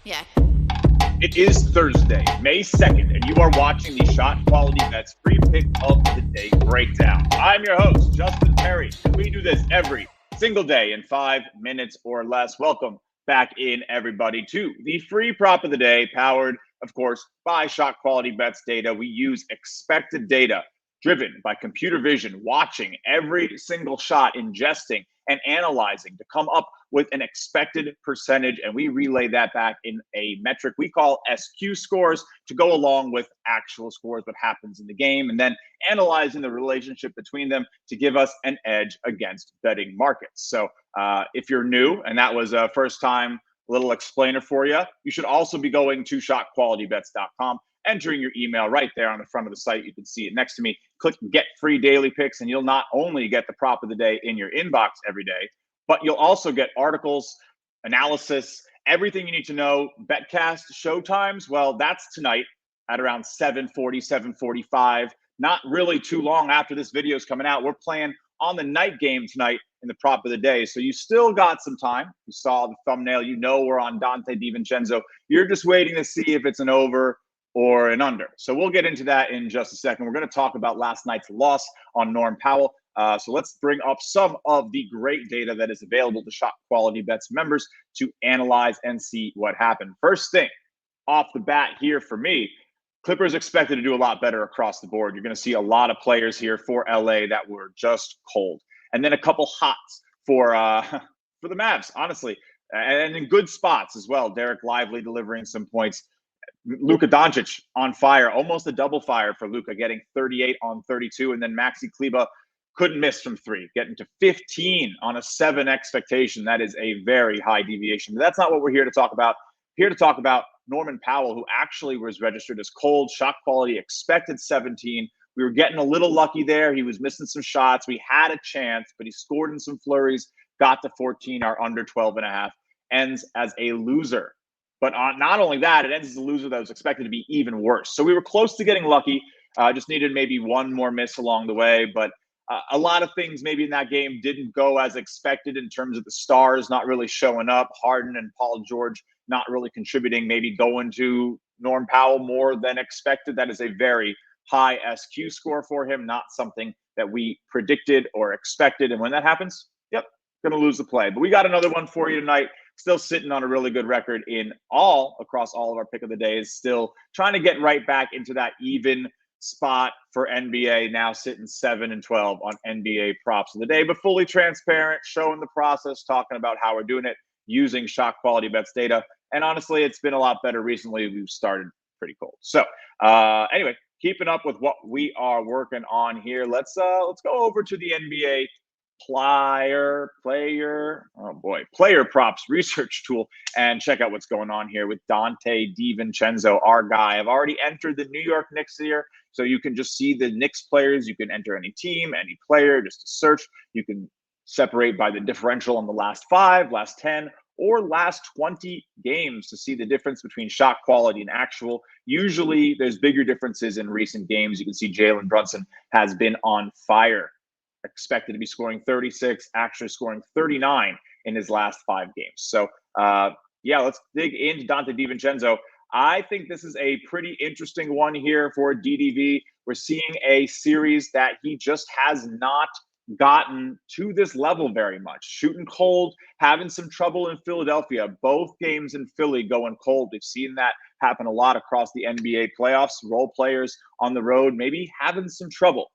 Yeah. It is Thursday, May 2nd, and you are watching the Shot Quality Bets free pick of the day breakdown. I'm your host, Justin Perry, and we do this every single day in 5 minutes or less. Welcome back in, everybody, to the free prop of the day, powered, of course, by ShotQualityBets data. We use expected data driven by computer vision, watching every single shot, ingesting and analyzing to come up with an expected percentage, and we relay that back in a metric we call SQ scores to go along with actual scores, what happens in the game, and then analyzing the relationship between them to give us an edge against betting markets. So if you're new, and that was a first time little explainer for you, you should also be going to shotqualitybets.com, entering your email right there on the front of the site. You can see it next to me. Click get free daily picks, and you'll not only get the prop of the day in your inbox every day, but you'll also get articles, analysis, everything you need to know. Betcast showtimes, well, that's tonight at around 7:40, 7:45. Not really too long after this video is coming out. We're playing on the night game tonight in the prop of the day. So you still got some time. You saw the thumbnail. You know we're on Dante DiVincenzo. You're just waiting to see if it's an over or an under. So we'll get into that in just a second. We're going to talk about last night's loss on Norm Powell. So let's bring up some of the great data that is available to Shot Quality Bets members to analyze and see what happened. First thing off the bat here for me, Clippers expected to do a lot better across the board. You're going to see a lot of players here for LA that were just cold, and then a couple hots for the Mavs, honestly, and in good spots as well. Derek Lively delivering some points. Luka Doncic on fire, almost a double fire for Luka, getting 38 on 32, and then Maxi Kleber couldn't miss from three, getting to 15 on a 7 expectation. That is a very high deviation. But that's not what we're here to talk about. Here to talk about Norman Powell, who actually was registered as cold. Shot quality expected 17. We were getting a little lucky there. He was missing some shots. We had a chance, but he scored in some flurries, got to 14. Our under 12.5 ends as a loser. But not only that, it ends as a loser that was expected to be even worse. So we were close to getting lucky. Just needed maybe one more miss along the way. But a lot of things maybe in that game didn't go as expected in terms of the stars not really showing up. Harden and Paul George not really contributing, maybe going to Norm Powell more than expected. That is a very high SQ score for him, not something that we predicted or expected. And when that happens, yep, going to lose the play. But we got another one for you tonight. Still sitting on a really good record across all of our pick of the days. Still trying to get right back into that even spot for NBA, now sitting 7-12 on NBA props of the day, but fully transparent, showing the process, talking about how we're doing it using Shot Quality Bets data. And honestly, it's been a lot better recently. We've started pretty cold. So anyway, keeping up with what we are working on here. Let's go over to the NBA player props research tool and check out what's going on here with Dante DiVincenzo, our guy. I've already entered the New York Knicks here, so you can just see the Knicks players. You can enter any team, any player, just to search. You can separate by the differential on the last 5, last 10, or last 20 games to see the difference between shot quality and actual. Usually there's bigger differences in recent games. You can see Jalen Brunson has been on fire. Expected to be scoring 36, actually scoring 39 in his last 5 games. So, let's dig into Dante DiVincenzo. I think this is a pretty interesting one here for DDV. We're seeing a series that he just has not gotten to this level very much. Shooting cold, having some trouble in Philadelphia. Both games in Philly going cold. We've seen that happen a lot across the NBA playoffs. Role players on the road, maybe having some trouble.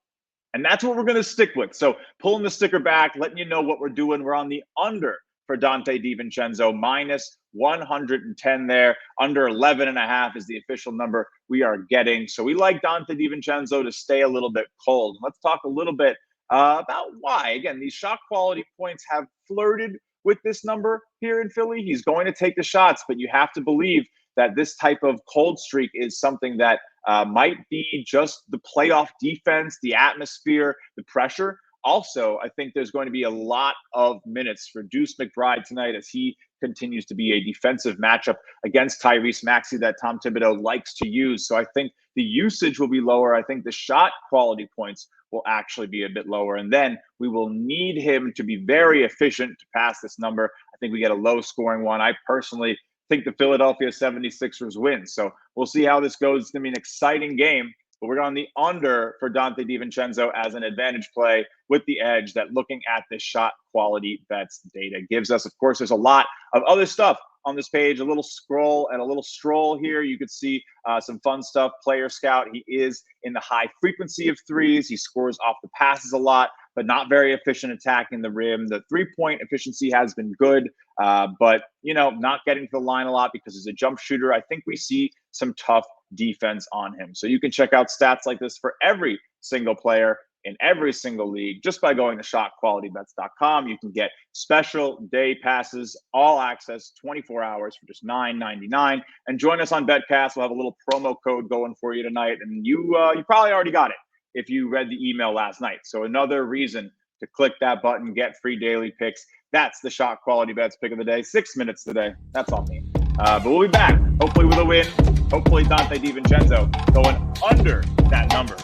And that's what we're going to stick with. So pulling the sticker back, letting you know what we're doing. We're on the under for Dante DiVincenzo, minus 110 there. Under 11.5 is the official number we are getting. So we like Dante DiVincenzo to stay a little bit cold. Let's talk a little bit about why. Again, these shot quality points have flirted with this number here in Philly. He's going to take the shots, but you have to believe that this type of cold streak is something that might be just the playoff defense, the atmosphere, the pressure. Also, I think there's going to be a lot of minutes for Deuce McBride tonight as he continues to be a defensive matchup against Tyrese Maxey that Tom Thibodeau likes to use. So I think the usage will be lower. I think the shot quality points will actually be a bit lower. And then we will need him to be very efficient to pass this number. I think we get a low scoring one. I personally think the Philadelphia 76ers win. So we'll see how this goes. It's going to be an exciting game. But we're on the under for Dante DiVincenzo as an advantage play with the edge that looking at the shot quality bets data gives us. Of course, there's a lot of other stuff on this page, a little scroll and a little stroll here. You could see some fun stuff. Player Scout, he is in the high frequency of threes. He scores off the passes a lot, but not very efficient attacking the rim. The three-point efficiency has been good, but, not getting to the line a lot because he's a jump shooter. I think we see some tough defense on him. So you can check out stats like this for every single player in every single league just by going to ShotQualityBets.com. You can get special day passes, all access, 24 hours for just $9.99. And join us on BetCast. We'll have a little promo code going for you tonight. And you probably already got it if you read the email last night. So another reason to click that button, get free daily picks. That's the Shot Quality Bets pick of the day. 6 minutes today. That's on me. But we'll be back, hopefully with a win. Hopefully Dante DiVincenzo going under that number.